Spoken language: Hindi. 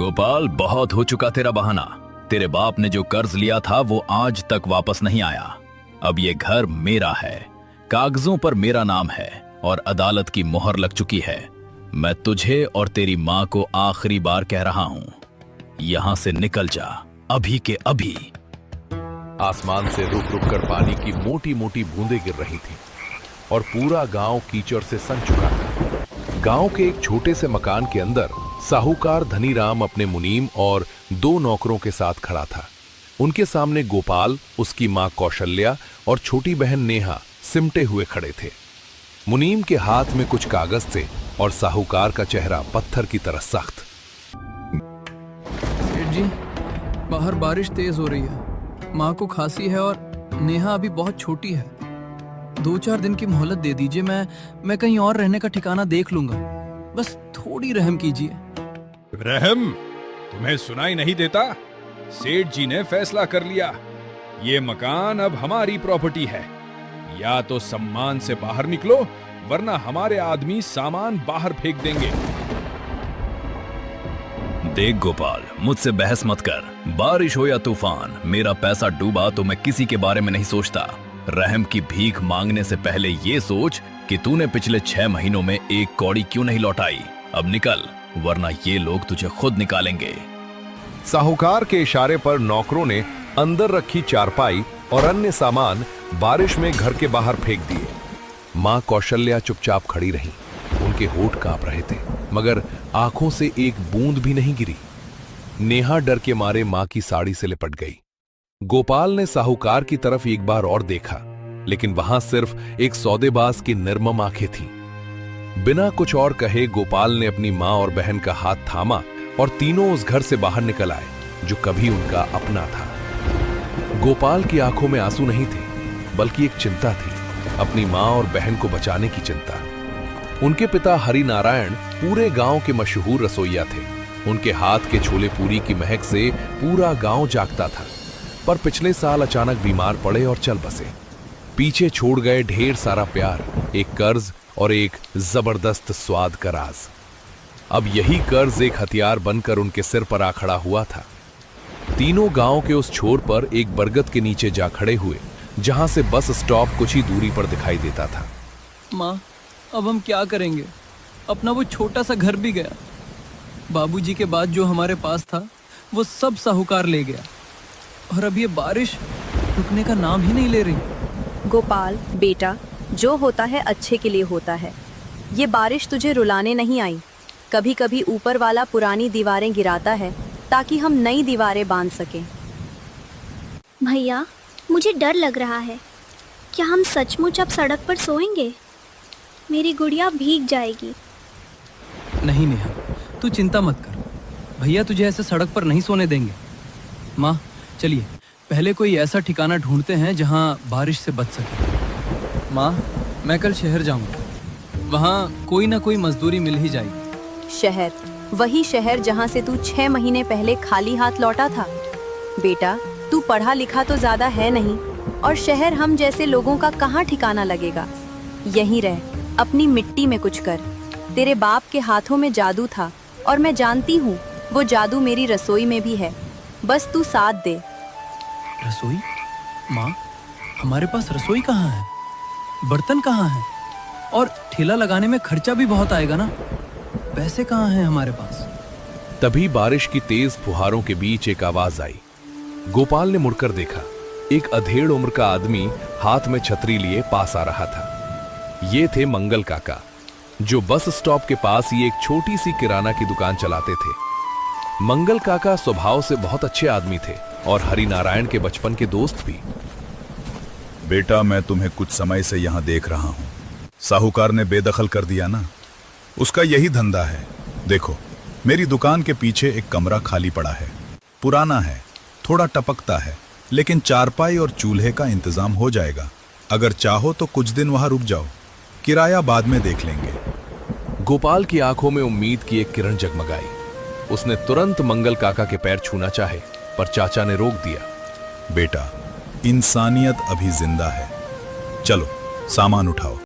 गोपाल, बहुत हो चुका तेरा बहाना। तेरे बाप ने जो कर्ज लिया था वो आज तक वापस नहीं आया। अब ये घर मेरा है, कागजों पर मेरा नाम है और अदालत की मोहर लग चुकी है। मैं तुझे और तेरी माँ को आखिरी बार कह रहा हूँ, यहाँ से निकल जा, अभी के अभी। आसमान से रुक रुक कर पानी की मोटी मोटी बूंदें गिर रही थीं और पूरा गांव कीचड़ से सन चुका था। गांव के एक छोटे से मकान के अंदर साहूकार धनीराम अपने मुनीम और 2 नौकरों के साथ खड़ा था। उनके सामने गोपाल, उसकी मां कौशल्या और छोटी बहन नेहा सिमटे हुए खड़े थे। मुनीम के हाथ में कुछ कागज थे और साहूकार का चेहरा पत्थर की तरह सख्त। सेठ जी, बाहर बारिश तेज हो रही है, माँ को खांसी है और नेहा अभी बहुत छोटी है। 2-4 दिन की मोहलत दे दीजिए, मैं कहीं और रहने का ठिकाना देख लूंगा। बस थोड़ी रहम कीजिए। रहम? तुम्हें सुनाई नहीं देता? सेठ जी ने फैसला कर लिया, ये मकान अब हमारी प्रॉपर्टी है। या तो सम्मान से बाहर निकलो, वरना हमारे आदमी सामान बाहर फेंक देंगे। देख गोपाल, मुझसे बहस मत कर। बारिश हो या तूफान, मेरा पैसा डूबा तो मैं किसी के बारे में नहीं सोचता। रहम की भीख मांगने से पहले ये सोच कि तूने पिछले 6 महीनों में एक कौड़ी क्यों नहीं लौटाई। अब निकल, वरना ये लोग तुझे खुद निकालेंगे। साहूकार के इशारे पर नौकरों ने अंदर रखी चारपाई और अन्य सामान बारिश में घर के बाहर फेंक दिए। मां कौशल्या चुपचाप खड़ी रहीं। उनके होठ कांप रहे थे, मगर आंखों से एक बूंद भी नहीं गिरी। नेहा डर के मारे मां की साड़ी से लिपट गई। गोपाल ने साहूकार की तरफ एक बार और देखा, लेकिन वहां सिर्फ एक सौदेबाज की निर्मम आंखें थीं। बिना कुछ और कहे गोपाल ने अपनी मां और बहन का हाथ थामा और तीनों उस घर से बाहर निकल आए जो कभी उनका अपना था। गोपाल की आंखों में आंसू नहीं थे, बल्कि एक चिंता थी, अपनी मां और बहन को बचाने की चिंता। उनके पिता हरि नारायण पूरे गांव के मशहूर रसोइया थे। उनके हाथ के छोले पूरी की महक से पूरा गांव जागता था, पर पिछले साल अचानक बीमार पड़े और चल बसे। पीछे छोड़ गए ढेर सारा प्यार, एक कर्ज और एक जबरदस्त स्वाद का राज। अब यही कर्ज एक हथियार बनकर उनके सिर पर आ खड़ा हुआ था। तीनों गांव के उस छोर पर एक बरगद के नीचे जा खड़े हुए, जहां से बस स्टॉप कुछ ही दूरी पर दिखाई देता था। माँ, अब हम क्या करेंगे? अपना वो छोटा सा घर भी गया, बाबूजी के बाद जो हमारे पास था वो सब साहूकार ले गया, और अब ये बारिश रुकने का नाम ही नहीं ले रही। गोपाल बेटा, जो होता है अच्छे के लिए होता है। ये बारिश तुझे रुलाने नहीं आई। कभी कभी ऊपर वाला पुरानी दीवारें गिराता है ताकि हम नई दीवारें बांध सकें। भैया, मुझे डर लग रहा है। क्या हम सचमुच अब सड़क पर सोएंगे? मेरी गुड़िया भीग जाएगी। नहीं नेहा, तू चिंता मत कर, भैया तुझे ऐसे सड़क पर नहीं सोने देंगे। माँ चलिए, पहले कोई ऐसा ठिकाना ढूंढते हैं जहाँ बारिश से बच सके। माँ, मैं कल शहर जाऊंगा, वहाँ कोई ना कोई मजदूरी मिल ही जाएगी। शहर? वही शहर जहाँ से तू 6 महीने पहले खाली हाथ लौटा था। बेटा, तू पढ़ा लिखा तो ज्यादा है नहीं, और शहर हम जैसे लोगों का कहाँ ठिकाना लगेगा। यहीं रह, अपनी मिट्टी में कुछ कर। तेरे बाप के हाथों में जादू था, और मैं जानती हूँ वो जादू मेरी रसोई में भी है। बस तू साथ दे। रसोई? माँ, हमारे पास रसोई कहाँ है? बर्तन कहाँ हैं? और ठेला लगाने में खर्चा भी बहुत आएगा ना। पैसे कहाँ हैं हमारे पास? तभी बारिश की तेज फुहारों के बीच एक आवाज आई। गोपाल ने मुड़कर देखा। एक अधेड़ उम्र का आदमी हाथ में छतरी लिए पास आ रहा था। ये थे मंगल काका, जो बस स्टॉप के पास ही एक छोटी सी किराना की दुकान चलाते थे। मंगल काका स्वभाव से बहुत अच्छे आदमी थे और हरि नारायण के बचपन के दोस्त भी। बेटा, मैं तुम्हें कुछ समय से यहां देख रहा हूं। साहूकार ने बेदखल कर दिया ना, उसका यही धंधा है। देखो, मेरी दुकान के पीछे एक कमरा खाली पड़ा है, पुराना है, थोड़ा टपकता है, लेकिन चारपाई और चूल्हे का इंतजाम हो जाएगा। अगर चाहो तो कुछ दिन वहां रुक जाओ, किराया बाद में देख लेंगे। गोपाल की आंखों में उम्मीद की एक किरण जगमगाई। उसने तुरंत मंगल काका के पैर छूना चाहे, पर चाचा ने रोक दिया। बेटा, इंसानियत अभी जिंदा है। चलो, सामान उठाओ।